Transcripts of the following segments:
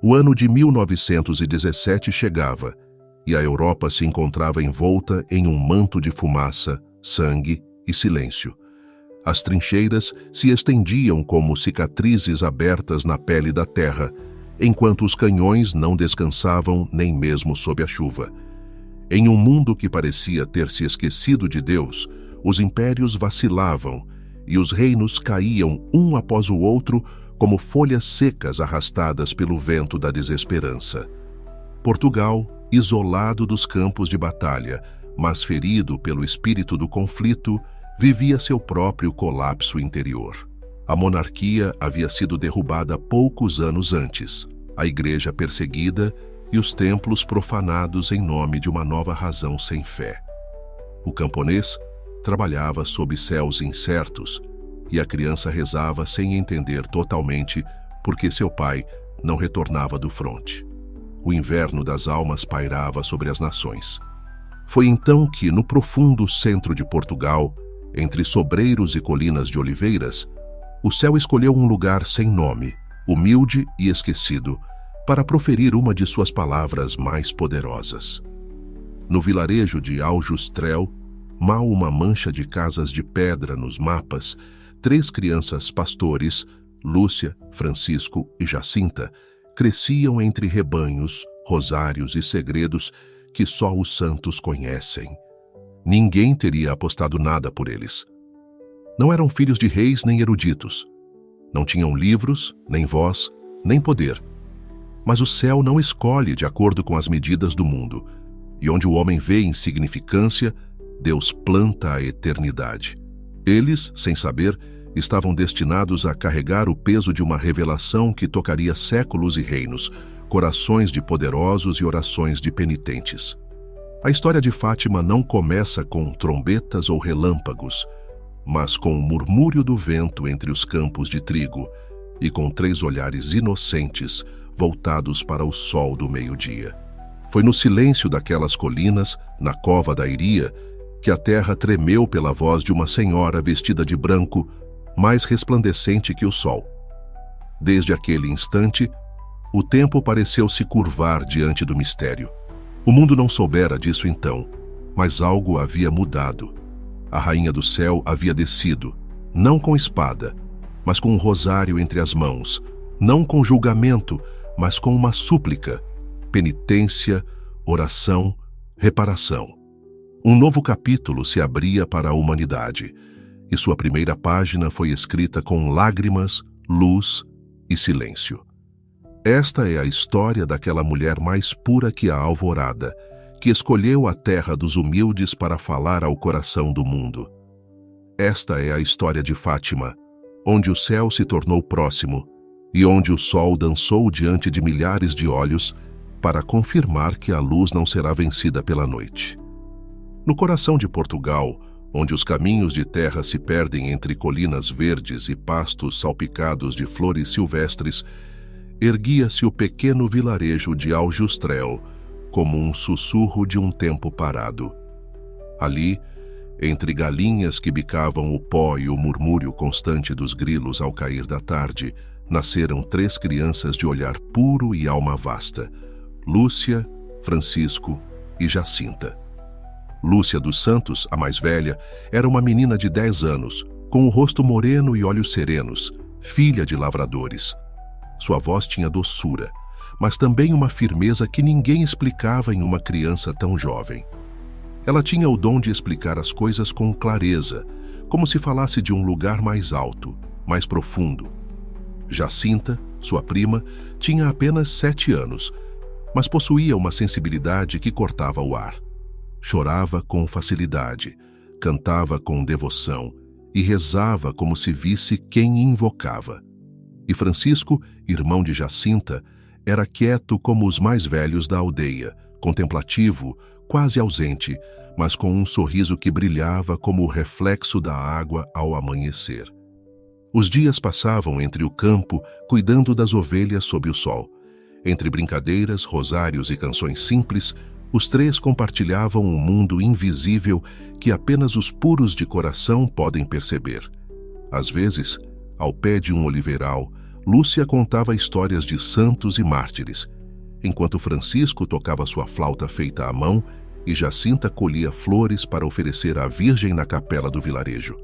O ano de 1917 chegava, e a Europa se encontrava envolta em um manto de fumaça, sangue e silêncio. As trincheiras se estendiam como cicatrizes abertas na pele da terra, enquanto os canhões não descansavam nem mesmo sob a chuva. Em um mundo que parecia ter se esquecido de Deus, os impérios vacilavam e os reinos caíam um após o outro como folhas secas arrastadas pelo vento da desesperança. Portugal, isolado dos campos de batalha, mas ferido pelo espírito do conflito, vivia seu próprio colapso interior. A monarquia havia sido derrubada poucos anos antes, a igreja perseguida e os templos profanados em nome de uma nova razão sem fé. O camponês trabalhava sob céus incertos e a criança rezava sem entender totalmente por que seu pai não retornava do fronte. O inverno das almas pairava sobre as nações. Foi então que, no profundo centro de Portugal, entre sobreiros e colinas de oliveiras, o céu escolheu um lugar sem nome, humilde e esquecido, para proferir uma de suas palavras mais poderosas. No vilarejo de Aljustrel, mal uma mancha de casas de pedra nos mapas, 3 crianças pastores, Lúcia, Francisco e Jacinta, cresciam entre rebanhos, rosários e segredos que só os santos conhecem. Ninguém teria apostado nada por eles. Não eram filhos de reis nem eruditos. Não tinham livros, nem voz, nem poder. Mas o céu não escolhe de acordo com as medidas do mundo, e onde o homem vê insignificância, Deus planta a eternidade. Eles, sem saber, estavam destinados a carregar o peso de uma revelação que tocaria séculos e reinos, corações de poderosos e orações de penitentes. A história de Fátima não começa com trombetas ou relâmpagos, mas com o murmúrio do vento entre os campos de trigo e com 3 olhares inocentes voltados para o sol do meio-dia. Foi no silêncio daquelas colinas, na cova da Iria, que a terra tremeu pela voz de uma senhora vestida de branco, mais resplandecente que o sol. Desde aquele instante, o tempo pareceu se curvar diante do mistério. O mundo não soubera disso então, mas algo havia mudado. A rainha do céu havia descido, não com espada, mas com um rosário entre as mãos, não com julgamento, mas com uma súplica, penitência, oração, reparação. Um novo capítulo se abria para a humanidade, e sua primeira página foi escrita com lágrimas, luz e silêncio. Esta é a história daquela mulher mais pura que a alvorada, que escolheu a terra dos humildes para falar ao coração do mundo. Esta é a história de Fátima, onde o céu se tornou próximo e onde o sol dançou diante de milhares de olhos para confirmar que a luz não será vencida pela noite. No coração de Portugal, onde os caminhos de terra se perdem entre colinas verdes e pastos salpicados de flores silvestres, erguia-se o pequeno vilarejo de Aljustrel, como um sussurro de um tempo parado. Ali, entre galinhas que bicavam o pó e o murmúrio constante dos grilos ao cair da tarde, nasceram 3 crianças de olhar puro e alma vasta: Lúcia, Francisco e Jacinta. Lúcia dos Santos, a mais velha, era uma menina de 10 anos, com o rosto moreno e olhos serenos, filha de lavradores. Sua voz tinha doçura, mas também uma firmeza que ninguém explicava em uma criança tão jovem. Ela tinha o dom de explicar as coisas com clareza, como se falasse de um lugar mais alto, mais profundo. Jacinta, sua prima, tinha apenas 7 anos, mas possuía uma sensibilidade que cortava o ar. Chorava com facilidade, cantava com devoção e rezava como se visse quem invocava. E Francisco, irmão de Jacinta, era quieto como os mais velhos da aldeia, contemplativo, quase ausente, mas com um sorriso que brilhava como o reflexo da água ao amanhecer. Os dias passavam entre o campo, cuidando das ovelhas sob o sol. Entre brincadeiras, rosários e canções simples, os 3 compartilhavam um mundo invisível que apenas os puros de coração podem perceber. Às vezes, ao pé de um oliveiral, Lúcia contava histórias de santos e mártires, enquanto Francisco tocava sua flauta feita à mão e Jacinta colhia flores para oferecer à Virgem na capela do vilarejo.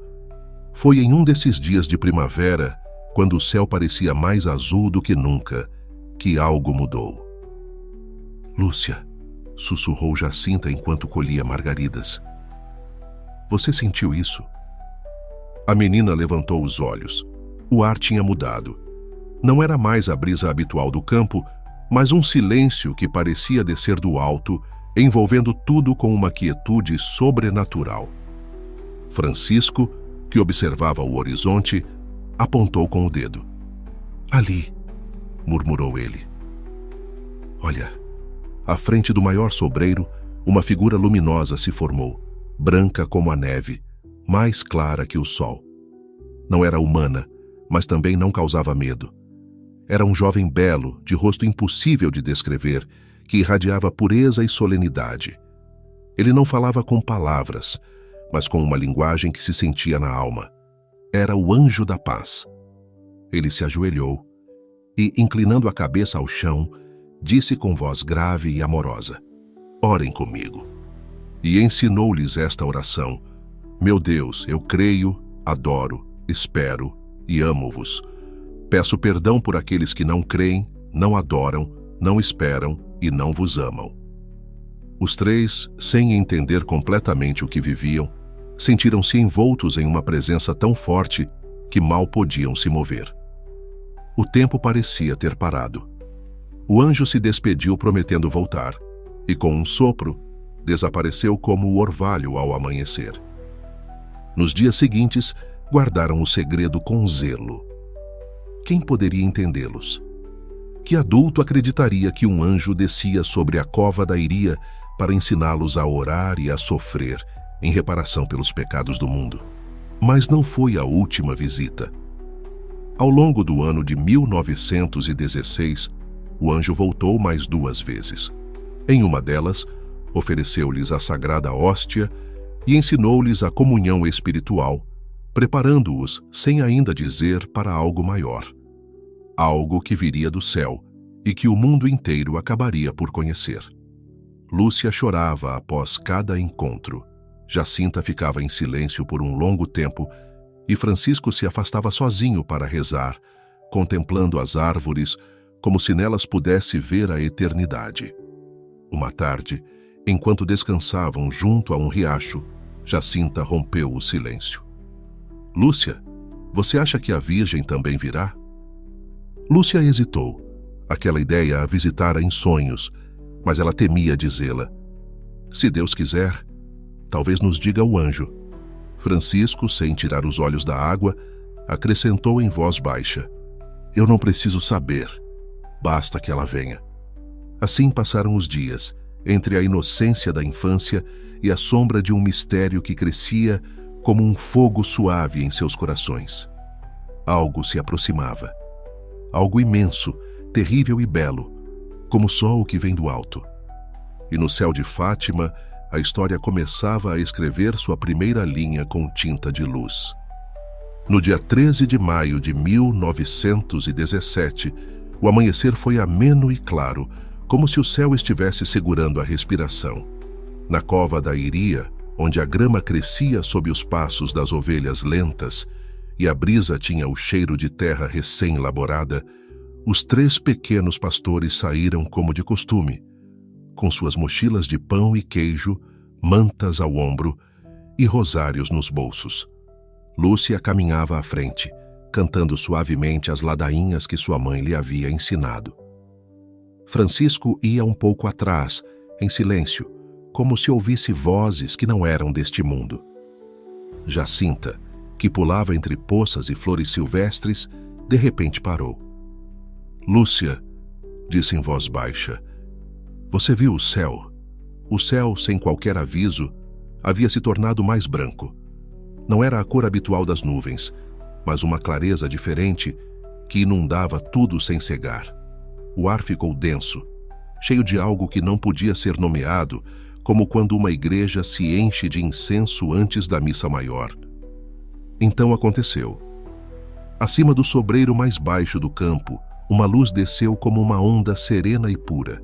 Foi em um desses dias de primavera, quando o céu parecia mais azul do que nunca, que algo mudou. Lúcia, sussurrou Jacinta enquanto colhia margaridas. Você sentiu isso? A menina levantou os olhos. O ar tinha mudado. Não era mais a brisa habitual do campo, mas um silêncio que parecia descer do alto, envolvendo tudo com uma quietude sobrenatural. Francisco, que observava o horizonte, apontou com o dedo. Ali, murmurou ele. Olha, à frente do maior sobreiro, uma figura luminosa se formou, branca como a neve, mais clara que o sol. Não era humana, mas também não causava medo. Era um jovem belo, de rosto impossível de descrever, que irradiava pureza e solenidade. Ele não falava com palavras, mas com uma linguagem que se sentia na alma. Era o anjo da paz. Ele se ajoelhou e, inclinando a cabeça ao chão, disse com voz grave e amorosa: Orem comigo. E ensinou-lhes esta oração: Meu Deus, eu creio, adoro, espero e amo-vos. Peço perdão por aqueles que não creem, não adoram, não esperam e não vos amam. Os três, sem entender completamente o que viviam, sentiram-se envoltos em uma presença tão forte que mal podiam se mover. O tempo parecia ter parado. O anjo se despediu prometendo voltar, e com um sopro, desapareceu como o orvalho ao amanhecer. Nos dias seguintes, guardaram o segredo com zelo. Quem poderia entendê-los? Que adulto acreditaria que um anjo descia sobre a cova da Iria para ensiná-los a orar e a sofrer em reparação pelos pecados do mundo? Mas não foi a última visita. Ao longo do ano de 1916, o anjo voltou mais 2 vezes. Em uma delas, ofereceu-lhes a sagrada hóstia e ensinou-lhes a comunhão espiritual, preparando-os, sem ainda dizer, para algo maior. Algo que viria do céu e que o mundo inteiro acabaria por conhecer. Lúcia chorava após cada encontro. Jacinta ficava em silêncio por um longo tempo e Francisco se afastava sozinho para rezar, contemplando as árvores como se nelas pudesse ver a eternidade. Uma tarde, enquanto descansavam junto a um riacho, Jacinta rompeu o silêncio. Lúcia, você acha que a Virgem também virá? Lúcia hesitou. Aquela ideia a visitara em sonhos, mas ela temia dizê-la. Se Deus quiser, talvez nos diga o anjo. Francisco, sem tirar os olhos da água, acrescentou em voz baixa: Eu não preciso saber, basta que ela venha. Assim passaram os dias, entre a inocência da infância e a sombra de um mistério que crescia como um fogo suave em seus corações. Algo se aproximava. Algo imenso, terrível e belo, como só o que vem do alto. E no céu de Fátima, a história começava a escrever sua primeira linha com tinta de luz. No dia 13 de maio de 1917, o amanhecer foi ameno e claro, como se o céu estivesse segurando a respiração. Na cova da Iria, onde a grama crescia sob os passos das ovelhas lentas e a brisa tinha o cheiro de terra recém-laborada, os 3 pequenos pastores saíram como de costume, com suas mochilas de pão e queijo, mantas ao ombro e rosários nos bolsos. Lúcia caminhava à frente, cantando suavemente as ladainhas que sua mãe lhe havia ensinado. Francisco ia um pouco atrás, em silêncio, como se ouvisse vozes que não eram deste mundo. Jacinta, que pulava entre poças e flores silvestres, de repente parou. Lúcia, disse em voz baixa, você viu o céu? O céu, sem qualquer aviso, havia se tornado mais branco. Não era a cor habitual das nuvens, mas uma clareza diferente que inundava tudo sem cegar. O ar ficou denso, cheio de algo que não podia ser nomeado, como quando uma igreja se enche de incenso antes da missa maior. Então aconteceu. Acima do sobreiro mais baixo do campo, uma luz desceu como uma onda serena e pura.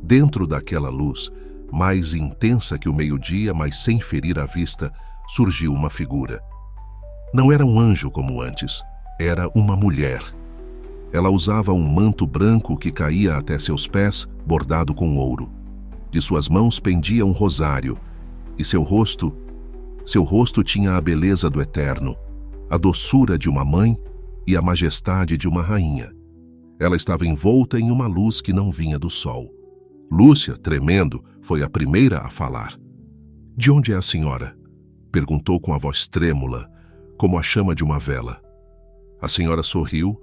Dentro daquela luz, mais intensa que o meio-dia, mas sem ferir a vista, surgiu uma figura. Não era um anjo como antes, era uma mulher. Ela usava um manto branco que caía até seus pés, bordado com ouro. De suas mãos pendia um rosário, e seu rosto tinha a beleza do eterno, a doçura de uma mãe e a majestade de uma rainha. Ela estava envolta em uma luz que não vinha do sol. Lúcia, tremendo, foi a primeira a falar. "De onde é a senhora?" perguntou com a voz trêmula, como a chama de uma vela. A senhora sorriu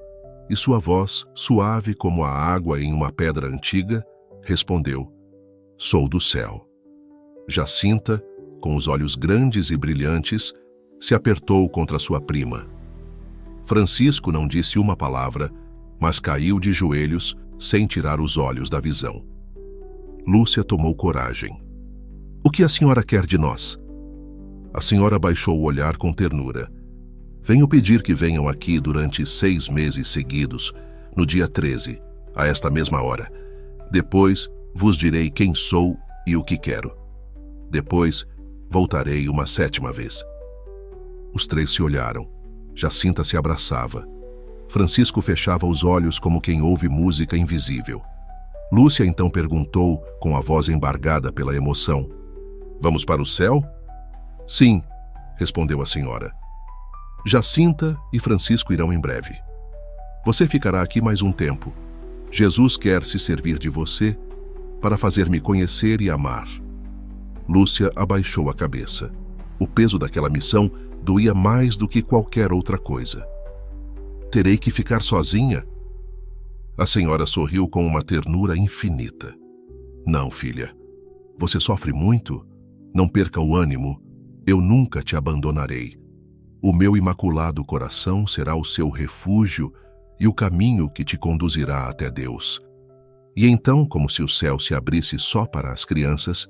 e sua voz, suave como a água em uma pedra antiga, respondeu: "Sou do céu." Jacinta, com os olhos grandes e brilhantes, se apertou contra sua prima. Francisco não disse uma palavra, mas caiu de joelhos sem tirar os olhos da visão. Lúcia tomou coragem. "O que a senhora quer de nós?" A senhora baixou o olhar com ternura. "Venho pedir que venham aqui durante 6 meses seguidos, no dia 13, a esta mesma hora. Depois vos direi quem sou e o que quero. Depois voltarei uma 7ª vez." Os 3 se olharam. Jacinta se abraçava. Francisco fechava os olhos como quem ouve música invisível. Lúcia então perguntou, com a voz embargada pela emoção: "Vamos para o céu?" "Sim", respondeu a senhora. "Jacinta e Francisco irão em breve. Você ficará aqui mais um tempo. Jesus quer se servir de você para fazer-me conhecer e amar." Lúcia abaixou a cabeça. O peso daquela missão doía mais do que qualquer outra coisa. "Terei que ficar sozinha?" A senhora sorriu com uma ternura infinita. "Não, filha. Você sofre muito? Não perca o ânimo. Eu nunca te abandonarei. O meu imaculado coração será o seu refúgio e o caminho que te conduzirá até Deus." E então, como se o céu se abrisse só para as crianças,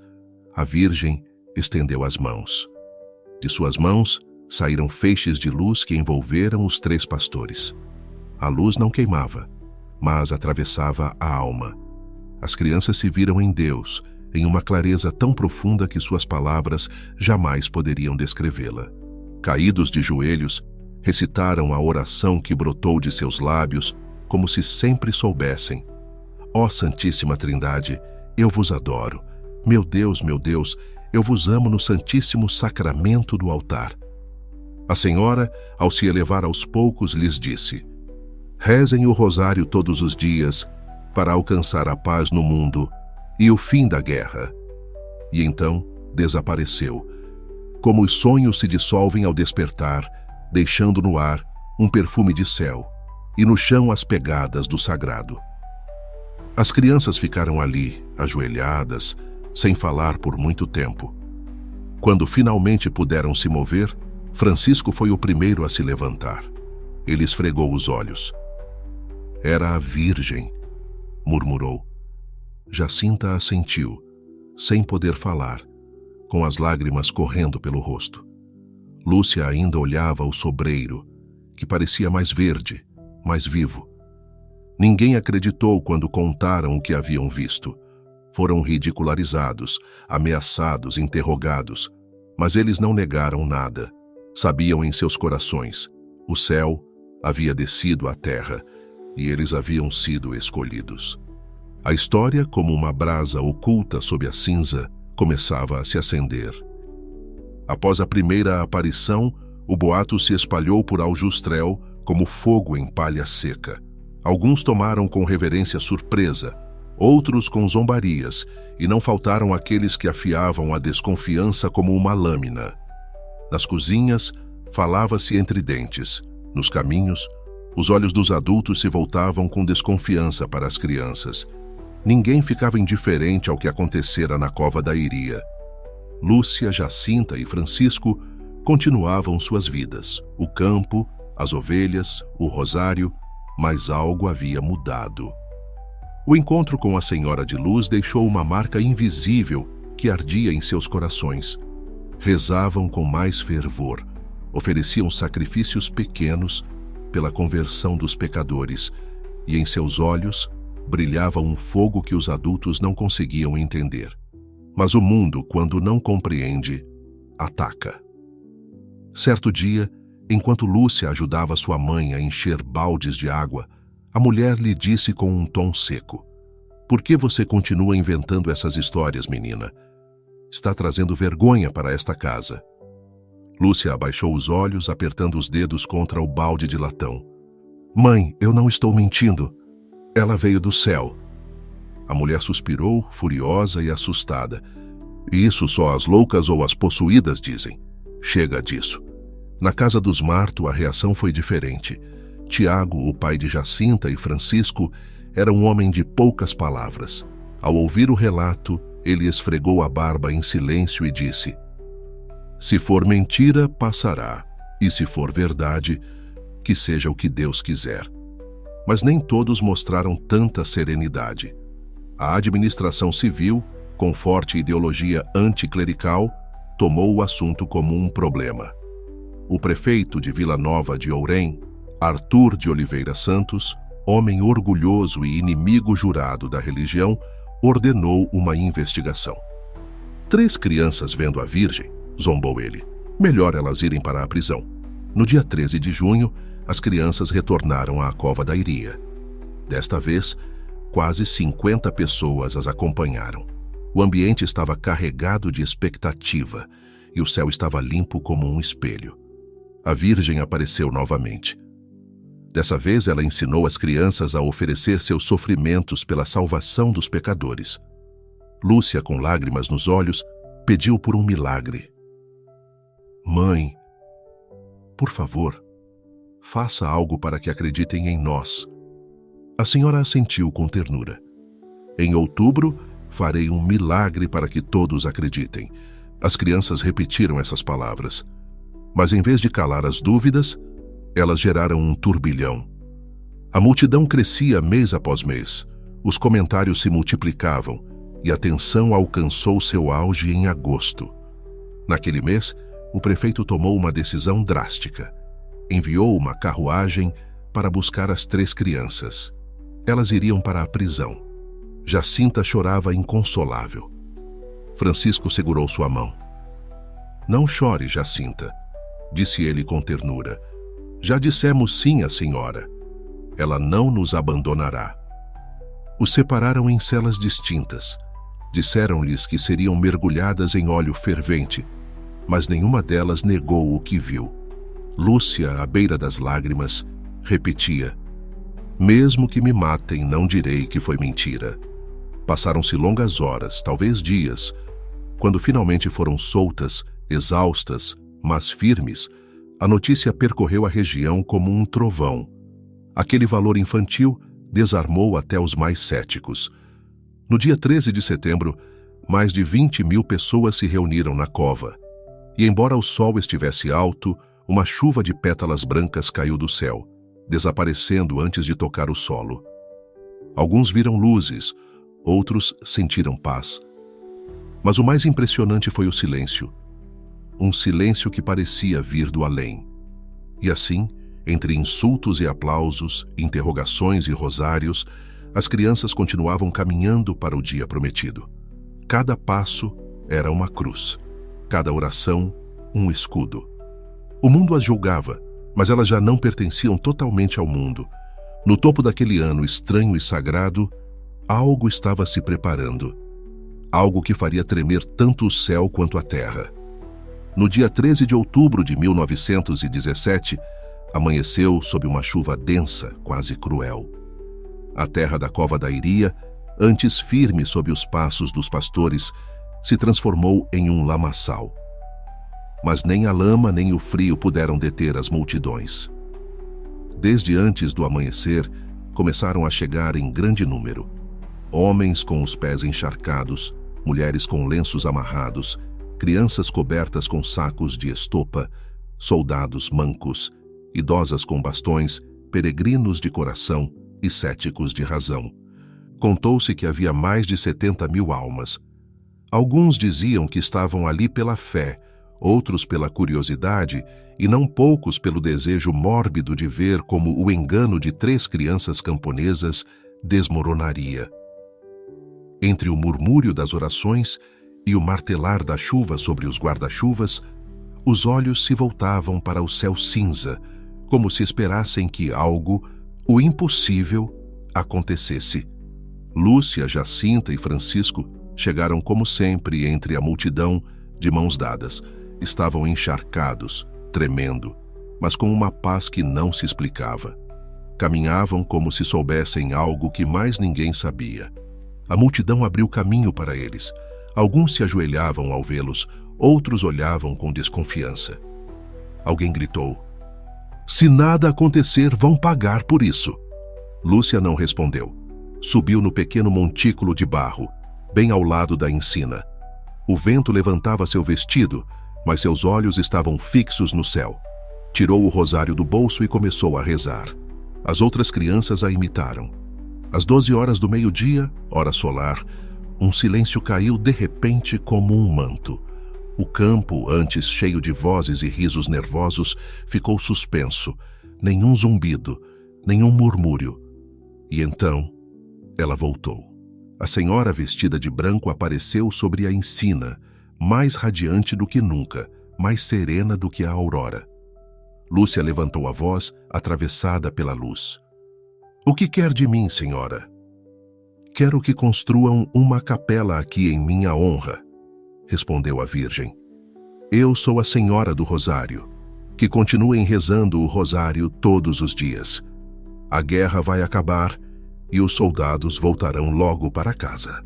a Virgem estendeu as mãos. De suas mãos saíram feixes de luz que envolveram os 3 pastores. A luz não queimava, mas atravessava a alma. As crianças se viram em Deus, em uma clareza tão profunda que suas palavras jamais poderiam descrevê-la. Caídos de joelhos, recitaram a oração que brotou de seus lábios, como se sempre soubessem: "Ó Santíssima Trindade, eu vos adoro. Meu Deus, eu vos amo no Santíssimo Sacramento do altar." A senhora, ao se elevar aos poucos, lhes disse: "Rezem o rosário todos os dias para alcançar a paz no mundo e o fim da guerra." E então desapareceu, como os sonhos se dissolvem ao despertar, deixando no ar um perfume de céu e no chão as pegadas do sagrado. As crianças ficaram ali, ajoelhadas, sem falar por muito tempo. Quando finalmente puderam se mover, Francisco foi o primeiro a se levantar. Ele esfregou os olhos. "Era a Virgem", murmurou. Jacinta assentiu, sem poder falar, com as lágrimas correndo pelo rosto. Lúcia ainda olhava o sobreiro, que parecia mais verde, mais vivo. Ninguém acreditou quando contaram o que haviam visto. Foram ridicularizados, ameaçados, interrogados, mas eles não negaram nada. Sabiam em seus corações: o céu havia descido à terra e eles haviam sido escolhidos. A história, como uma brasa oculta sob a cinza, começava a se acender. Após a primeira aparição, o boato se espalhou por Aljustrel como fogo em palha seca. Alguns tomaram com reverência surpresa, outros com zombarias, e não faltaram aqueles que afiavam a desconfiança como uma lâmina. Nas cozinhas, falava-se entre dentes. Nos caminhos, os olhos dos adultos se voltavam com desconfiança para as crianças. Ninguém ficava indiferente ao que acontecera na cova da Iria. Lúcia, Jacinta e Francisco continuavam suas vidas. O campo, as ovelhas, o rosário, mas algo havia mudado. O encontro com a Senhora de Luz deixou uma marca invisível que ardia em seus corações. Rezavam com mais fervor, ofereciam sacrifícios pequenos, pela conversão dos pecadores, e em seus olhos brilhava um fogo que os adultos não conseguiam entender. Mas o mundo, quando não compreende, ataca. Certo dia, enquanto Lúcia ajudava sua mãe a encher baldes de água, a mulher lhe disse com um tom seco: "Por que você continua inventando essas histórias, menina? Está trazendo vergonha para esta casa." Lúcia abaixou os olhos, apertando os dedos contra o balde de latão. "Mãe, eu não estou mentindo. Ela veio do céu." A mulher suspirou, furiosa e assustada. "Isso só as loucas ou as possuídas dizem. Chega disso." Na casa dos Marto, a reação foi diferente. Tiago, o pai de Jacinta e Francisco, era um homem de poucas palavras. Ao ouvir o relato, ele esfregou a barba em silêncio e disse: "Se for mentira, passará, e se for verdade, que seja o que Deus quiser." Mas nem todos mostraram tanta serenidade. A administração civil, com forte ideologia anticlerical, tomou o assunto como um problema. O prefeito de Vila Nova de Ourém, Arthur de Oliveira Santos, homem orgulhoso e inimigo jurado da religião, ordenou uma investigação. "3 crianças vendo a Virgem", zombou ele. "Melhor elas irem para a prisão." No dia 13 de junho, as crianças retornaram à Cova da Iria. Desta vez, quase 50 pessoas as acompanharam. O ambiente estava carregado de expectativa e o céu estava limpo como um espelho. A Virgem apareceu novamente. Dessa vez, ela ensinou as crianças a oferecer seus sofrimentos pela salvação dos pecadores. Lúcia, com lágrimas nos olhos, pediu por um milagre. "Mãe, por favor, faça algo para que acreditem em nós." A senhora assentiu com ternura. "Em outubro, farei um milagre para que todos acreditem." As crianças repetiram essas palavras. Mas em vez de calar as dúvidas, elas geraram um turbilhão. A multidão crescia mês após mês. Os comentários se multiplicavam e a tensão alcançou seu auge em agosto. Naquele mês, o prefeito tomou uma decisão drástica. Enviou uma carruagem para buscar as 3 crianças. Elas iriam para a prisão. Jacinta chorava inconsolável. Francisco segurou sua mão. "Não chore, Jacinta", disse ele com ternura. "Já dissemos sim à senhora. Ela não nos abandonará." Os separaram em celas distintas. Disseram-lhes que seriam mergulhadas em óleo fervente, mas nenhuma delas negou o que viu. Lúcia, à beira das lágrimas, repetia: "Mesmo que me matem, não direi que foi mentira." Passaram-se longas horas, talvez dias. Quando finalmente foram soltas, exaustas, mas firmes, a notícia percorreu a região como um trovão. Aquele valor infantil desarmou até os mais céticos. No dia 13 de setembro, mais de 20.000 pessoas se reuniram na cova. E embora o sol estivesse alto, uma chuva de pétalas brancas caiu do céu, desaparecendo antes de tocar o solo. Alguns viram luzes, outros sentiram paz. Mas o mais impressionante foi o silêncio. Um silêncio que parecia vir do além. E assim, entre insultos e aplausos, interrogações e rosários, as crianças continuavam caminhando para o dia prometido. Cada passo era uma cruz, cada oração um escudo. O mundo as julgava, mas elas já não pertenciam totalmente ao mundo. No topo daquele ano estranho e sagrado, algo estava se preparando. Algo que faria tremer tanto o céu quanto a terra. No dia 13 de outubro de 1917, amanheceu sob uma chuva densa, quase cruel. A terra da Cova da Iria, antes firme sob os passos dos pastores, se transformou em um lamaçal. Mas nem a lama nem o frio puderam deter as multidões. Desde antes do amanhecer, começaram a chegar em grande número. Homens com os pés encharcados, mulheres com lenços amarrados, crianças cobertas com sacos de estopa, soldados mancos, idosas com bastões, peregrinos de coração e céticos de razão. Contou-se que havia mais de 70.000 almas. Alguns diziam que estavam ali pela fé, outros pela curiosidade e não poucos pelo desejo mórbido de ver como o engano de 3 crianças camponesas desmoronaria. Entre o murmúrio das orações e o martelar da chuva sobre os guarda-chuvas, os olhos se voltavam para o céu cinza, como se esperassem que algo, o impossível, acontecesse. Lúcia, Jacinta e Francisco chegaram como sempre entre a multidão, de mãos dadas. Estavam encharcados, tremendo, mas com uma paz que não se explicava. Caminhavam como se soubessem algo que mais ninguém sabia. A multidão abriu caminho para eles. Alguns se ajoelhavam ao vê-los, outros olhavam com desconfiança. Alguém gritou: "Se nada acontecer, vão pagar por isso." Lúcia não respondeu. Subiu no pequeno montículo de barro, bem ao lado da encina. O vento levantava seu vestido, mas seus olhos estavam fixos no céu. Tirou o rosário do bolso e começou a rezar. As outras crianças a imitaram. Às 12 horas do meio-dia, hora solar, um silêncio caiu de repente como um manto. O campo, antes cheio de vozes e risos nervosos, ficou suspenso. Nenhum zumbido, nenhum murmúrio. E então, ela voltou. A senhora vestida de branco apareceu sobre a encina, mais radiante do que nunca, mais serena do que a aurora. Lúcia levantou a voz, atravessada pela luz. "O que quer de mim, senhora?" "Quero que construam uma capela aqui em minha honra", respondeu a Virgem. "Eu sou a Senhora do Rosário. Que continuem rezando o rosário todos os dias. A guerra vai acabar e os soldados voltarão logo para casa."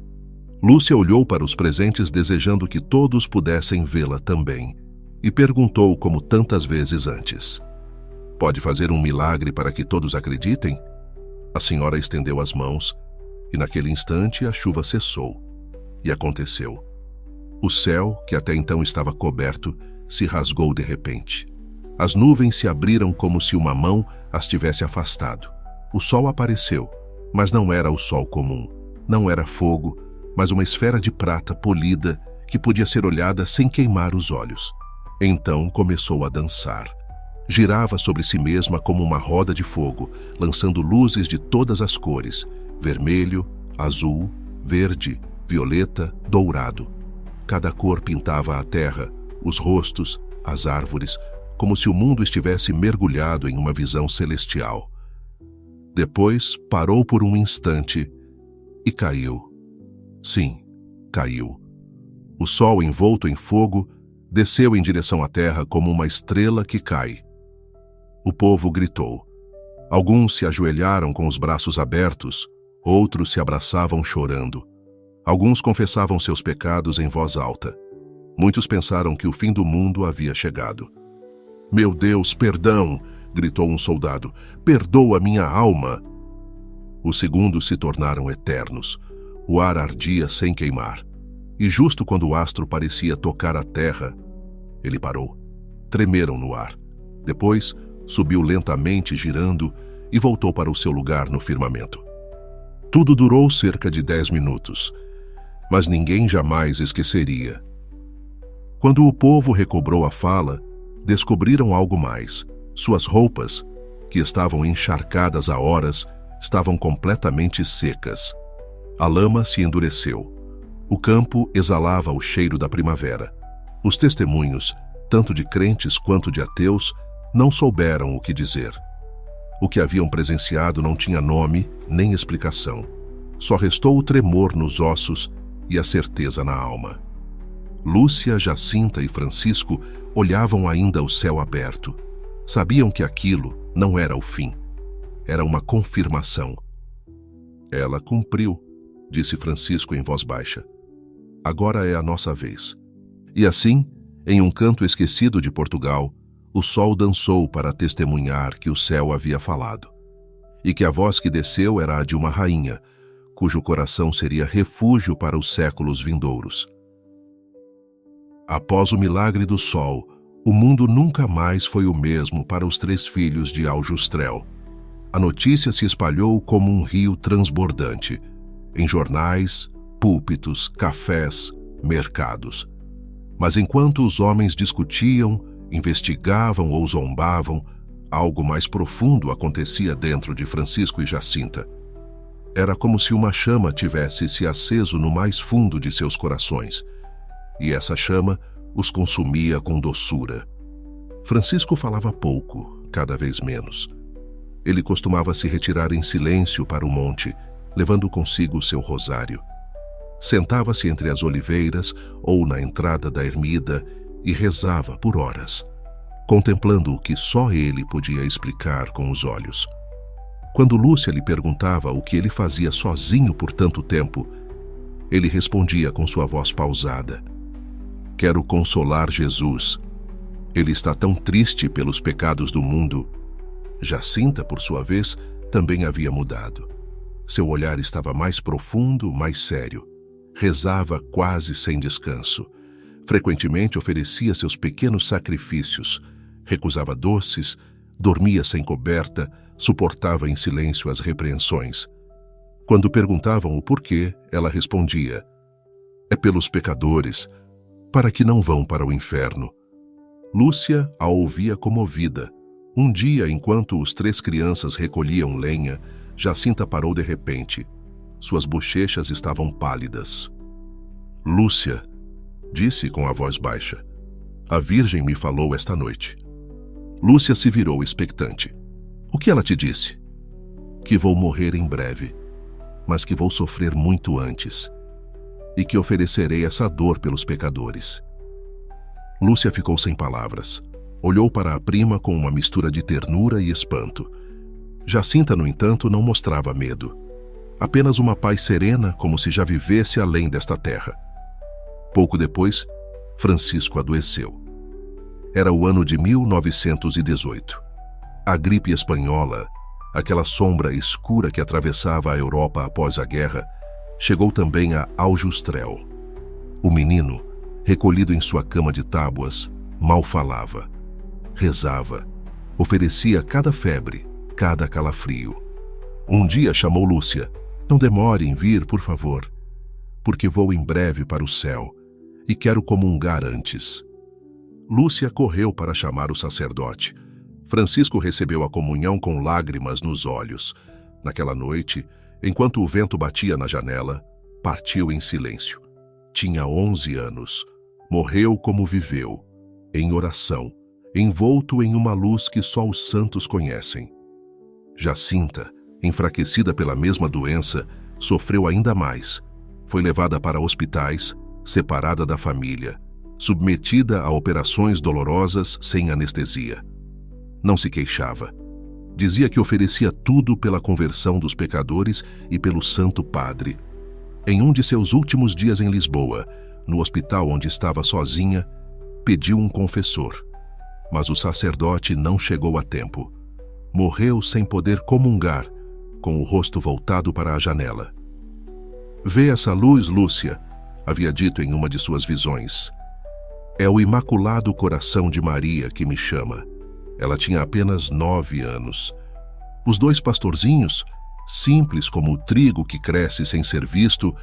Lúcia olhou para os presentes desejando que todos pudessem vê-la também, e perguntou como tantas vezes antes: "Pode fazer um milagre para que todos acreditem?" A senhora estendeu as mãos, e naquele instante a chuva cessou. E aconteceu. O céu, que até então estava coberto, se rasgou de repente. As nuvens se abriram como se uma mão as tivesse afastado. O sol apareceu, mas não era o sol comum. Não era fogo, mas uma esfera de prata polida que podia ser olhada sem queimar os olhos. Então começou a dançar. Girava sobre si mesma como uma roda de fogo, lançando luzes de todas as cores: vermelho, azul, verde, violeta, dourado. Cada cor pintava a terra, os rostos, as árvores, como se o mundo estivesse mergulhado em uma visão celestial. Depois parou por um instante e caiu. Sim, caiu. O sol, envolto em fogo, desceu em direção à terra como uma estrela que cai. O povo gritou. Alguns se ajoelharam com os braços abertos, outros se abraçavam chorando. Alguns confessavam seus pecados em voz alta. Muitos pensaram que o fim do mundo havia chegado. "Meu Deus, perdão!" gritou um soldado. "Perdoa minha alma!" Os segundos se tornaram eternos. O ar ardia sem queimar. E justo quando o astro parecia tocar a terra, ele parou. Tremeram no ar. Depois, subiu lentamente girando e voltou para o seu lugar no firmamento. Tudo durou cerca de 10 minutos, mas ninguém jamais esqueceria. Quando o povo recobrou a fala, descobriram algo mais. Suas roupas, que estavam encharcadas há horas, estavam completamente secas. A lama se endureceu. O campo exalava o cheiro da primavera. Os testemunhos, tanto de crentes quanto de ateus, não souberam o que dizer. O que haviam presenciado não tinha nome nem explicação. Só restou o tremor nos ossos e a certeza na alma. Lúcia, Jacinta e Francisco olhavam ainda o céu aberto. Sabiam que aquilo não era o fim. Era uma confirmação. "Ela cumpriu", disse Francisco em voz baixa. "Agora é a nossa vez." E assim, em um canto esquecido de Portugal, o sol dançou para testemunhar que o céu havia falado, e que a voz que desceu era a de uma rainha, cujo coração seria refúgio para os séculos vindouros. Após o milagre do sol, o mundo nunca mais foi o mesmo para os 3 filhos de Aljustrel. A notícia se espalhou como um rio transbordante, em jornais, púlpitos, cafés, mercados. Mas enquanto os homens discutiam, investigavam ou zombavam, algo mais profundo acontecia dentro de Francisco e Jacinta. Era como se uma chama tivesse se aceso no mais fundo de seus corações, e essa chama os consumia com doçura. Francisco falava pouco, cada vez menos. Ele costumava se retirar em silêncio para o monte, levando consigo seu rosário. Sentava-se entre as oliveiras ou na entrada da ermida e rezava por horas, contemplando o que só ele podia explicar com os olhos. Quando Lúcia lhe perguntava o que ele fazia sozinho por tanto tempo, ele respondia com sua voz pausada: "Quero consolar Jesus. Ele está tão triste pelos pecados do mundo." Jacinta, por sua vez, também havia mudado. Seu olhar estava mais profundo, mais sério. Rezava quase sem descanso. Frequentemente oferecia seus pequenos sacrifícios, recusava doces, dormia sem coberta, suportava em silêncio as repreensões. Quando perguntavam o porquê, ela respondia: "É pelos pecadores, para que não vão para o inferno." Lúcia a ouvia comovida. Um dia, enquanto os 3 crianças recolhiam lenha, Jacinta parou de repente. Suas bochechas estavam pálidas. "Lúcia", disse com a voz baixa, "a Virgem me falou esta noite." Lúcia se virou expectante. "O que ela te disse?" "Que vou morrer em breve, mas que vou sofrer muito antes, e que oferecerei essa dor pelos pecadores." Lúcia ficou sem palavras. Olhou para a prima com uma mistura de ternura e espanto. Jacinta, no entanto, não mostrava medo. Apenas uma paz serena, como se já vivesse além desta terra. Pouco depois, Francisco adoeceu. Era o ano de 1918. A gripe espanhola, aquela sombra escura que atravessava a Europa após a guerra, chegou também a Aljustrel. O menino, recolhido em sua cama de tábuas, mal falava. Rezava, oferecia cada febre, cada calafrio. Um dia chamou Lúcia: "Não demore em vir, por favor, porque vou em breve para o céu e quero comungar antes." Lúcia correu para chamar o sacerdote. Francisco recebeu a comunhão com lágrimas nos olhos. Naquela noite, enquanto o vento batia na janela, partiu em silêncio. Tinha 11 anos. Morreu como viveu, em oração, envolto em uma luz que só os santos conhecem. Jacinta, enfraquecida pela mesma doença, sofreu ainda mais. Foi levada para hospitais, separada da família, submetida a operações dolorosas sem anestesia. Não se queixava. Dizia que oferecia tudo pela conversão dos pecadores e pelo Santo Padre. Em um de seus últimos dias em Lisboa, no hospital onde estava sozinha, pediu um confessor. Mas o sacerdote não chegou a tempo. Morreu sem poder comungar, com o rosto voltado para a janela. "Vê essa luz, Lúcia", havia dito em uma de suas visões. "É o Imaculado Coração de Maria que me chama." Ela tinha apenas 9 anos. Os 2 pastorzinhos, simples como o trigo que cresce sem ser visto,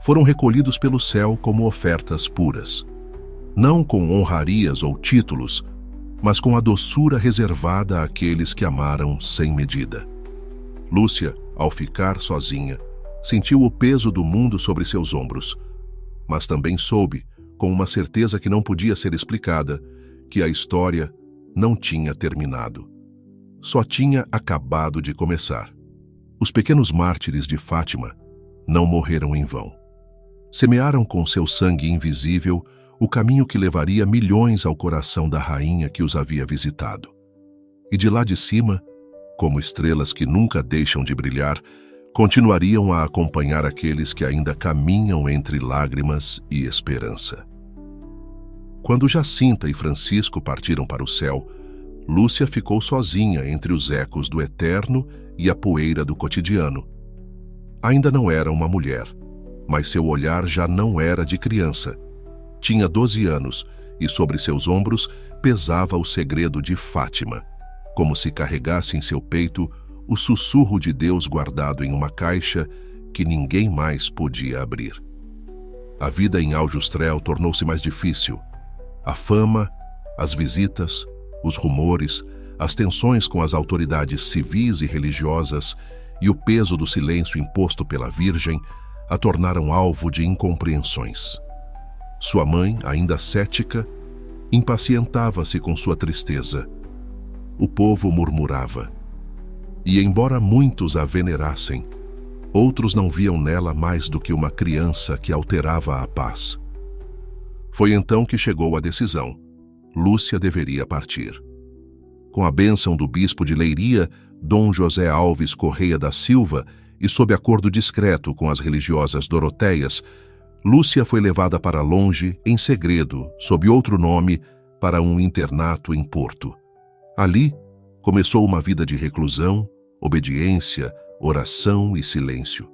foram recolhidos pelo céu como ofertas puras. Não com honrarias ou títulos, mas com a doçura reservada àqueles que amaram sem medida. Lúcia, ao ficar sozinha, sentiu o peso do mundo sobre seus ombros, mas também soube, com uma certeza que não podia ser explicada, que a história não tinha terminado. Só tinha acabado de começar. Os pequenos mártires de Fátima não morreram em vão. Semearam com seu sangue invisível o caminho que levaria milhões ao coração da rainha que os havia visitado. E de lá de cima, como estrelas que nunca deixam de brilhar, continuariam a acompanhar aqueles que ainda caminham entre lágrimas e esperança. Quando Jacinta e Francisco partiram para o céu, Lúcia ficou sozinha entre os ecos do eterno e a poeira do cotidiano. Ainda não era uma mulher, mas seu olhar já não era de criança. Tinha 12 anos e sobre seus ombros pesava o segredo de Fátima, como se carregasse em seu peito o sussurro de Deus guardado em uma caixa que ninguém mais podia abrir. A vida em Aljustrel tornou-se mais difícil. A fama, as visitas, os rumores, as tensões com as autoridades civis e religiosas e o peso do silêncio imposto pela Virgem a tornaram alvo de incompreensões. Sua mãe, ainda cética, impacientava-se com sua tristeza. O povo murmurava. E embora muitos a venerassem, outros não viam nela mais do que uma criança que alterava a paz. Foi então que chegou a decisão. Lúcia deveria partir. Com a bênção do bispo de Leiria, Dom José Alves Correia da Silva, e sob acordo discreto com as religiosas doroteias, Lúcia foi levada para longe, em segredo, sob outro nome, para um internato em Porto. Ali, começou uma vida de reclusão, obediência, oração e silêncio.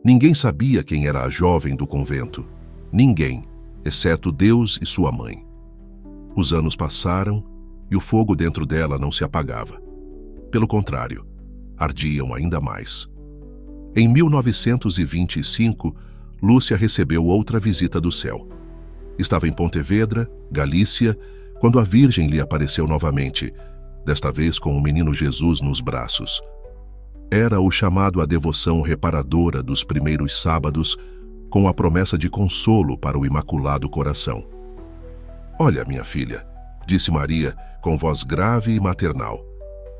Ninguém sabia quem era a jovem do convento. Ninguém, exceto Deus e sua mãe. Os anos passaram e o fogo dentro dela não se apagava. Pelo contrário, ardiam ainda mais. Em 1925, Lúcia recebeu outra visita do céu. Estava em Pontevedra, Galícia, quando a Virgem lhe apareceu novamente, desta vez com o menino Jesus nos braços. Era o chamado à devoção reparadora dos primeiros sábados, com a promessa de consolo para o Imaculado Coração. "Olha, minha filha", disse Maria, com voz grave e maternal.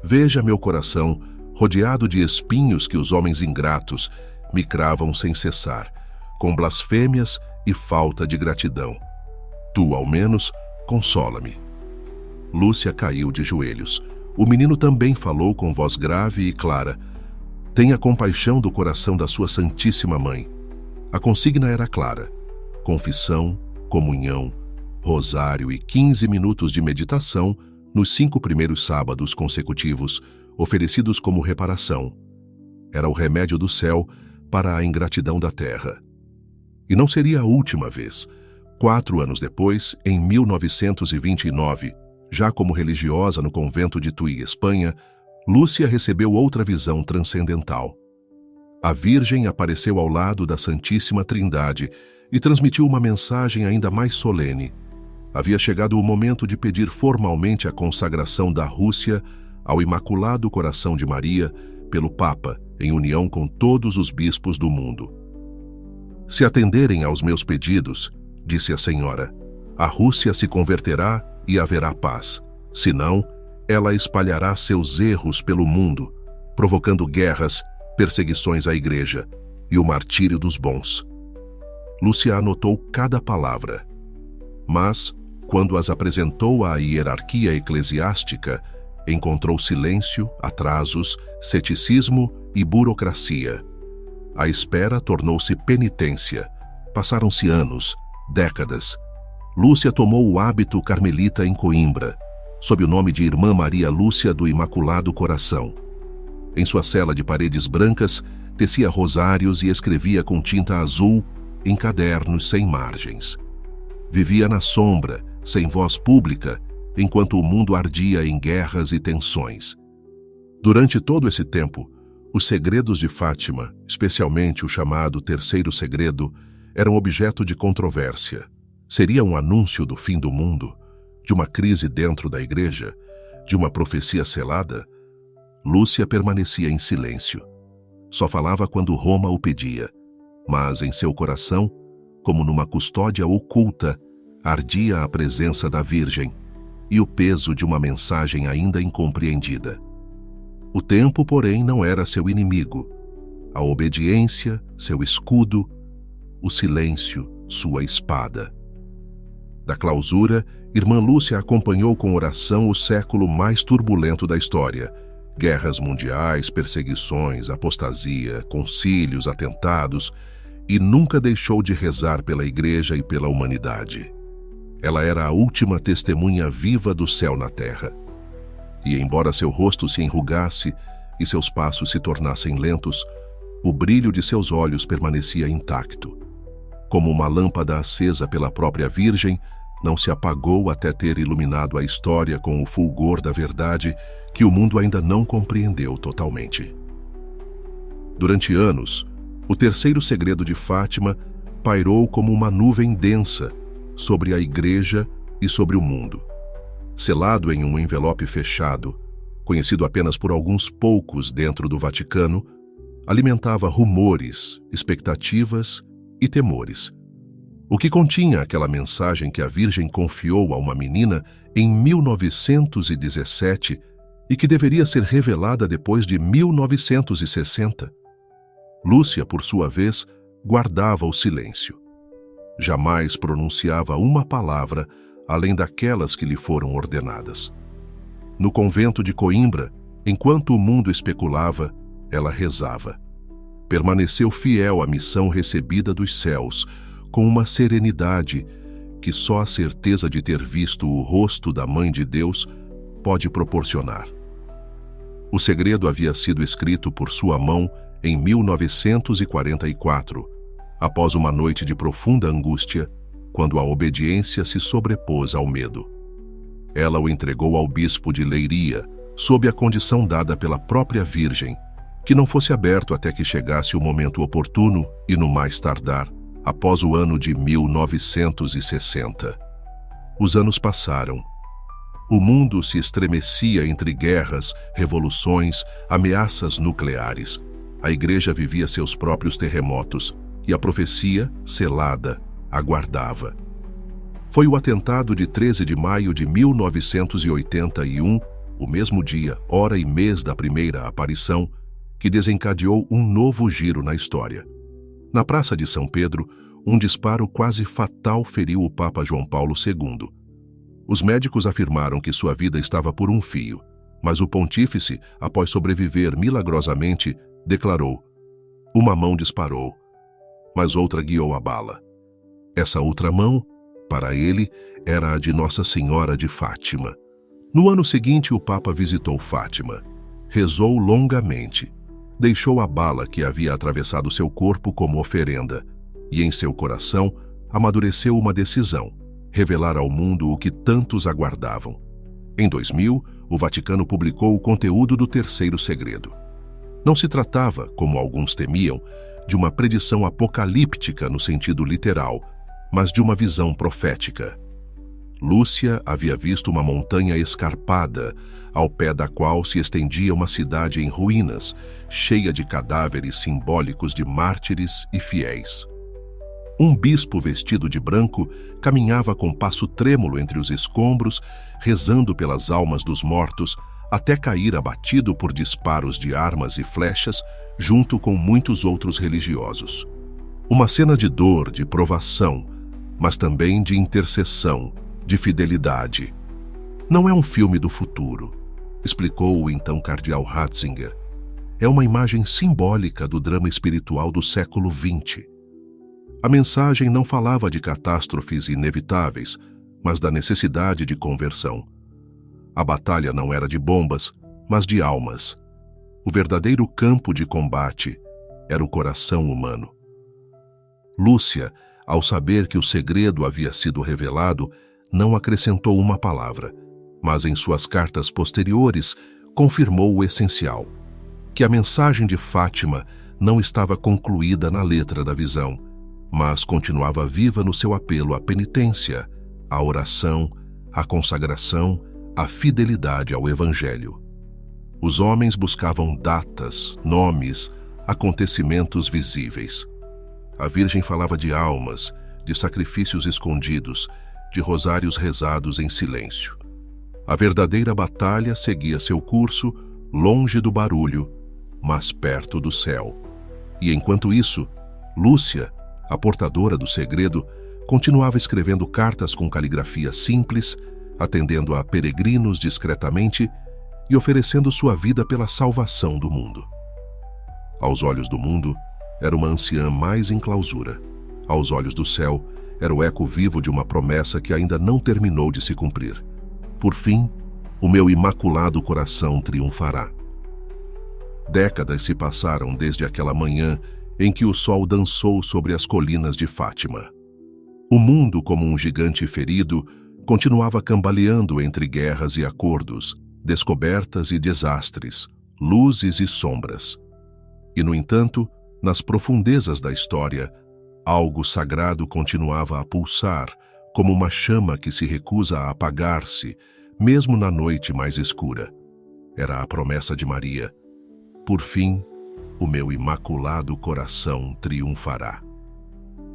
"Veja meu coração, rodeado de espinhos que os homens ingratos me cravam sem cessar, com blasfêmias e falta de gratidão. Tu, ao menos, consola-me." Lúcia caiu de joelhos. O menino também falou com voz grave e clara. "Tenha compaixão do coração da sua Santíssima Mãe." A consigna era clara: confissão, comunhão, rosário e 15 minutos de meditação nos 5 primeiros sábados consecutivos, oferecidos como reparação. Era o remédio do céu para a ingratidão da terra. E não seria a última vez. 4 anos depois, em 1929, já como religiosa no convento de Tui, Espanha, Lúcia recebeu outra visão transcendental. A Virgem apareceu ao lado da Santíssima Trindade e transmitiu uma mensagem ainda mais solene. Havia chegado o momento de pedir formalmente a consagração da Rússia ao Imaculado Coração de Maria pelo Papa, em união com todos os bispos do mundo. "Se atenderem aos meus pedidos", disse a Senhora, "a Rússia se converterá e haverá paz. Senão, ela espalhará seus erros pelo mundo, provocando guerras, perseguições à Igreja e o martírio dos bons." Lúcia anotou cada palavra. Mas, quando as apresentou à hierarquia eclesiástica, encontrou silêncio, atrasos, ceticismo e burocracia. A espera tornou-se penitência. Passaram-se anos, décadas. Lúcia tomou o hábito carmelita em Coimbra, sob o nome de Irmã Maria Lúcia do Imaculado Coração. Em sua cela de paredes brancas, tecia rosários e escrevia com tinta azul em cadernos sem margens. Vivia na sombra, sem voz pública, enquanto o mundo ardia em guerras e tensões. Durante todo esse tempo, os segredos de Fátima, especialmente o chamado Terceiro Segredo, eram objeto de controvérsia. Seria um anúncio do fim do mundo, de uma crise dentro da Igreja, de uma profecia selada? Lúcia permanecia em silêncio. Só falava quando Roma o pedia, mas em seu coração, como numa custódia oculta, ardia a presença da Virgem e o peso de uma mensagem ainda incompreendida. O tempo, porém, não era seu inimigo. A obediência, seu escudo, o silêncio, sua espada. Da clausura, Irmã Lúcia acompanhou com oração o século mais turbulento da história. Guerras mundiais, perseguições, apostasia, concílios, atentados, e nunca deixou de rezar pela Igreja e pela humanidade. Ela era a última testemunha viva do céu na terra. E embora seu rosto se enrugasse e seus passos se tornassem lentos, o brilho de seus olhos permanecia intacto. Como uma lâmpada acesa pela própria Virgem, não se apagou até ter iluminado a história com o fulgor da verdade que o mundo ainda não compreendeu totalmente. Durante anos, o terceiro segredo de Fátima pairou como uma nuvem densa sobre a Igreja e sobre o mundo. Selado em um envelope fechado, conhecido apenas por alguns poucos dentro do Vaticano, alimentava rumores, expectativas e temores. O que continha aquela mensagem que a Virgem confiou a uma menina em 1917 e que deveria ser revelada depois de 1960? Lúcia, por sua vez, guardava o silêncio. Jamais pronunciava uma palavra além daquelas que lhe foram ordenadas. No convento de Coimbra, enquanto o mundo especulava, ela rezava. Permaneceu fiel à missão recebida dos céus, com uma serenidade que só a certeza de ter visto o rosto da Mãe de Deus pode proporcionar. O segredo havia sido escrito por sua mão em 1944, após uma noite de profunda angústia, quando a obediência se sobrepôs ao medo. Ela o entregou ao bispo de Leiria, sob a condição dada pela própria Virgem, que não fosse aberto até que chegasse o momento oportuno e, no mais tardar, após o ano de 1960. Os anos passaram. O mundo se estremecia entre guerras, revoluções, ameaças nucleares. A Igreja vivia seus próprios terremotos e a profecia, selada, aguardava. Foi o atentado de 13 de maio de 1981, o mesmo dia, hora e mês da primeira aparição, que desencadeou um novo giro na história. Na Praça de São Pedro, um disparo quase fatal feriu o Papa João Paulo II. Os médicos afirmaram que sua vida estava por um fio, mas o pontífice, após sobreviver milagrosamente, declarou: "Uma mão disparou, mas outra guiou a bala." Essa outra mão, para ele, era a de Nossa Senhora de Fátima. No ano seguinte, o Papa visitou Fátima. Rezou longamente. Deixou a bala que havia atravessado seu corpo como oferenda, e em seu coração amadureceu uma decisão: revelar ao mundo o que tantos aguardavam. Em 2000, o Vaticano publicou o conteúdo do terceiro segredo. Não se tratava, como alguns temiam, de uma predição apocalíptica no sentido literal, mas de uma visão profética. Lúcia havia visto uma montanha escarpada, ao pé da qual se estendia uma cidade em ruínas, cheia de cadáveres simbólicos de mártires e fiéis. Um bispo vestido de branco caminhava com passo trêmulo entre os escombros, rezando pelas almas dos mortos, até cair abatido por disparos de armas e flechas, junto com muitos outros religiosos. Uma cena de dor, de provação, mas também de intercessão, de fidelidade. Não é um filme do futuro, explicou o então cardeal Ratzinger. É uma imagem simbólica do drama espiritual do século XX. A mensagem não falava de catástrofes inevitáveis, mas da necessidade de conversão. A batalha não era de bombas, mas de almas. O verdadeiro campo de combate era o coração humano. Lúcia, ao saber que o segredo havia sido revelado, não acrescentou uma palavra, mas em suas cartas posteriores confirmou o essencial: que a mensagem de Fátima não estava concluída na letra da visão, mas continuava viva no seu apelo à penitência, à oração, à consagração, à fidelidade ao Evangelho. Os homens buscavam datas, nomes, acontecimentos visíveis. A Virgem falava de almas, de sacrifícios escondidos, de rosários rezados em silêncio. A verdadeira batalha seguia seu curso, longe do barulho, mas perto do céu. E enquanto isso, Lúcia, a portadora do segredo, continuava escrevendo cartas com caligrafia simples, atendendo a peregrinos discretamente e oferecendo sua vida pela salvação do mundo. Aos olhos do mundo, era uma anciã mais em clausura. Aos olhos do céu, era o eco vivo de uma promessa que ainda não terminou de se cumprir. Por fim, o meu imaculado coração triunfará. Décadas se passaram desde aquela manhã em que o sol dançou sobre as colinas de Fátima. O mundo, como um gigante ferido, continuava cambaleando entre guerras e acordos, descobertas e desastres, luzes e sombras. E, no entanto, nas profundezas da história, algo sagrado continuava a pulsar, como uma chama que se recusa a apagar-se, mesmo na noite mais escura. Era a promessa de Maria: por fim, o meu imaculado coração triunfará.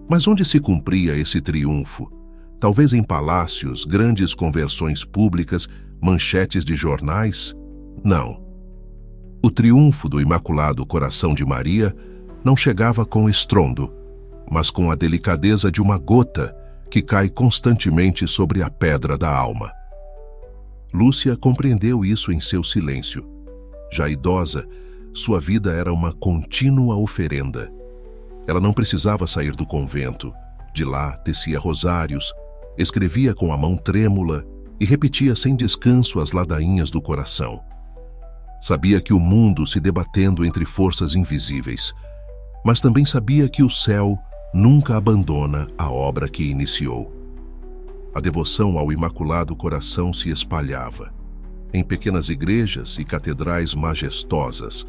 Mas onde se cumpria esse triunfo? Talvez em palácios, grandes conversões públicas, manchetes de jornais? Não. O triunfo do Imaculado Coração de Maria não chegava com estrondo, mas com a delicadeza de uma gota que cai constantemente sobre a pedra da alma. Lúcia compreendeu isso em seu silêncio. Já idosa, sua vida era uma contínua oferenda. Ela não precisava sair do convento. De lá, tecia rosários, escrevia com a mão trêmula e repetia sem descanso as ladainhas do coração. Sabia que o mundo se debatendo entre forças invisíveis, mas também sabia que o céu nunca abandona a obra que iniciou. A devoção ao Imaculado Coração se espalhava em pequenas igrejas e catedrais majestosas,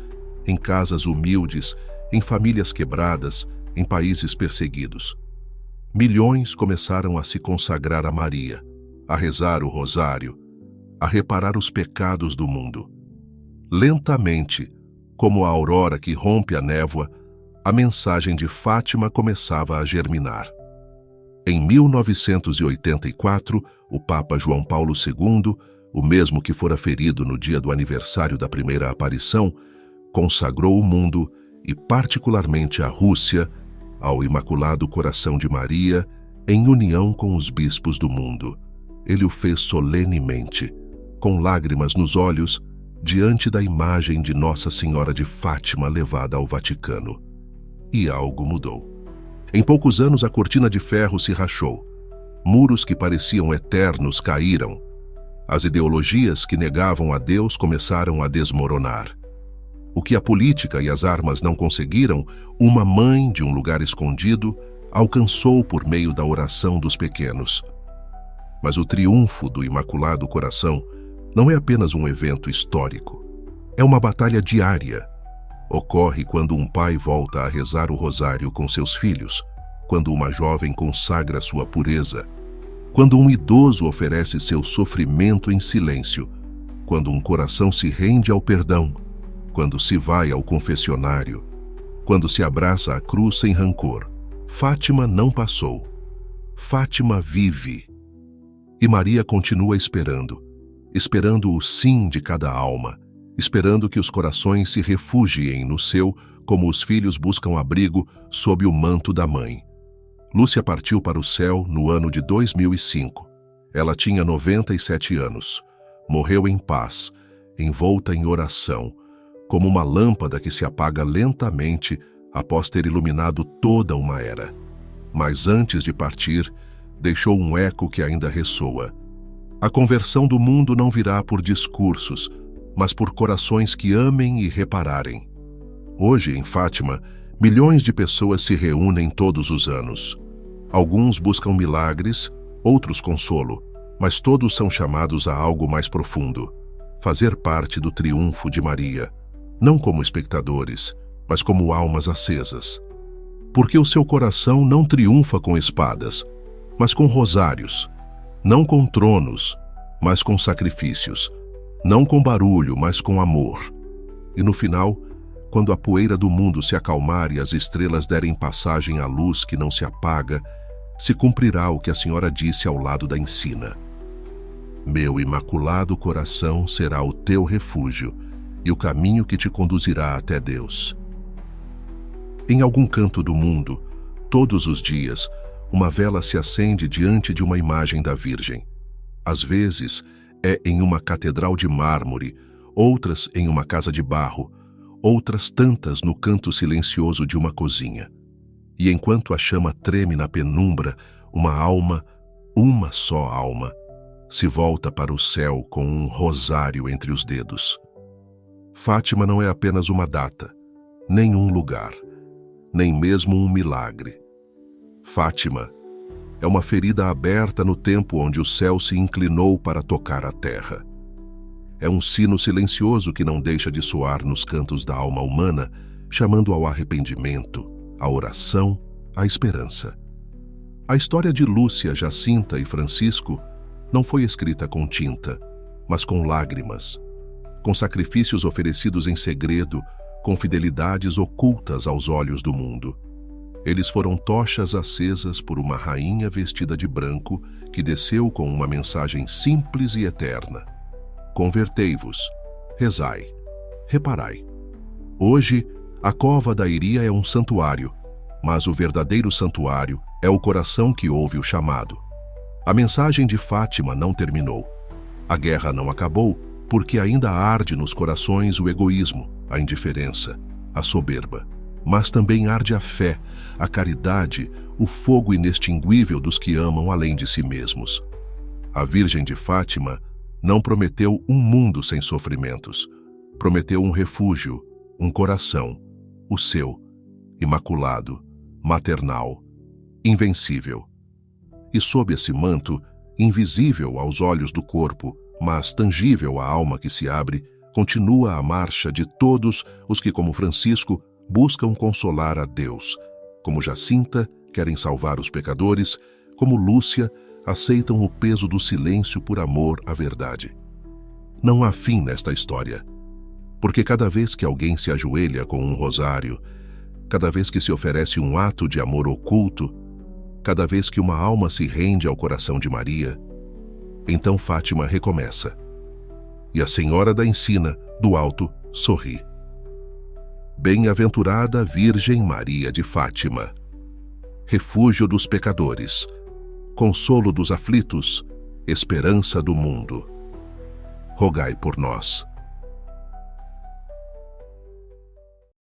em casas humildes, em famílias quebradas, em países perseguidos. Milhões começaram a se consagrar a Maria, a rezar o rosário, a reparar os pecados do mundo. Lentamente, como a aurora que rompe a névoa, a mensagem de Fátima começava a germinar. Em 1984, o Papa João Paulo II, o mesmo que fora ferido no dia do aniversário da primeira aparição, consagrou o mundo, e particularmente a Rússia, ao Imaculado Coração de Maria, em união com os bispos do mundo. Ele o fez solenemente, com lágrimas nos olhos, diante da imagem de Nossa Senhora de Fátima levada ao Vaticano. E algo mudou. Em poucos anos a cortina de ferro se rachou. Muros que pareciam eternos caíram. As ideologias que negavam a Deus começaram a desmoronar. O que a política e as armas não conseguiram, uma mãe de um lugar escondido alcançou por meio da oração dos pequenos. Mas o triunfo do Imaculado Coração não é apenas um evento histórico. É uma batalha diária. Ocorre quando um pai volta a rezar o rosário com seus filhos, quando uma jovem consagra sua pureza, quando um idoso oferece seu sofrimento em silêncio, quando um coração se rende ao perdão, quando se vai ao confessionário, quando se abraça a cruz sem rancor. Fátima não passou. Fátima vive. E Maria continua esperando o sim de cada alma, esperando que os corações se refugiem no seu, como os filhos buscam abrigo sob o manto da mãe. Lúcia partiu para o céu no ano de 2005. Ela tinha 97 anos. Morreu em paz, envolta em oração, como uma lâmpada que se apaga lentamente após ter iluminado toda uma era. Mas antes de partir, deixou um eco que ainda ressoa. A conversão do mundo não virá por discursos, mas por corações que amem e repararem. Hoje, em Fátima, milhões de pessoas se reúnem todos os anos. Alguns buscam milagres, outros consolo, mas todos são chamados a algo mais profundo: fazer parte do triunfo de Maria, não como espectadores, mas como almas acesas. Porque o seu coração não triunfa com espadas, mas com rosários, não com tronos, mas com sacrifícios, não com barulho, mas com amor. E no final, quando a poeira do mundo se acalmar e as estrelas derem passagem à luz que não se apaga, se cumprirá o que a Senhora disse ao lado da encina: meu Imaculado Coração será o teu refúgio e o caminho que te conduzirá até Deus. Em algum canto do mundo, todos os dias, uma vela se acende diante de uma imagem da Virgem. Às vezes, é em uma catedral de mármore, outras em uma casa de barro, outras tantas no canto silencioso de uma cozinha. E enquanto a chama treme na penumbra, uma só alma, se volta para o céu com um rosário entre os dedos. Fátima não é apenas uma data, nem um lugar, nem mesmo um milagre. Fátima é uma ferida aberta no tempo onde o céu se inclinou para tocar a terra. É um sino silencioso que não deixa de soar nos cantos da alma humana, chamando ao arrependimento, à oração, à esperança. A história de Lúcia, Jacinta e Francisco não foi escrita com tinta, mas com lágrimas, com sacrifícios oferecidos em segredo, com fidelidades ocultas aos olhos do mundo. Eles foram tochas acesas por uma rainha vestida de branco que desceu com uma mensagem simples e eterna. Convertei-vos, rezai, reparai. Hoje, a cova da Iria é um santuário, mas o verdadeiro santuário é o coração que ouve o chamado. A mensagem de Fátima não terminou. A guerra não acabou porque ainda arde nos corações o egoísmo, a indiferença, a soberba. Mas também arde a fé, a caridade, o fogo inextinguível dos que amam além de si mesmos. A Virgem de Fátima não prometeu um mundo sem sofrimentos. Prometeu um refúgio, um coração, o seu, imaculado, maternal, invencível. E sob esse manto, invisível aos olhos do corpo, mas tangível à alma que se abre, continua a marcha de todos os que, como Francisco, buscam consolar a Deus, como Jacinta, querem salvar os pecadores, como Lúcia, aceitam o peso do silêncio por amor à verdade. Não há fim nesta história, porque cada vez que alguém se ajoelha com um rosário, cada vez que se oferece um ato de amor oculto, cada vez que uma alma se rende ao coração de Maria, então Fátima recomeça. E a Senhora da Ensina, do alto, sorri. Bem-aventurada Virgem Maria de Fátima, refúgio dos pecadores, consolo dos aflitos, esperança do mundo. Rogai por nós.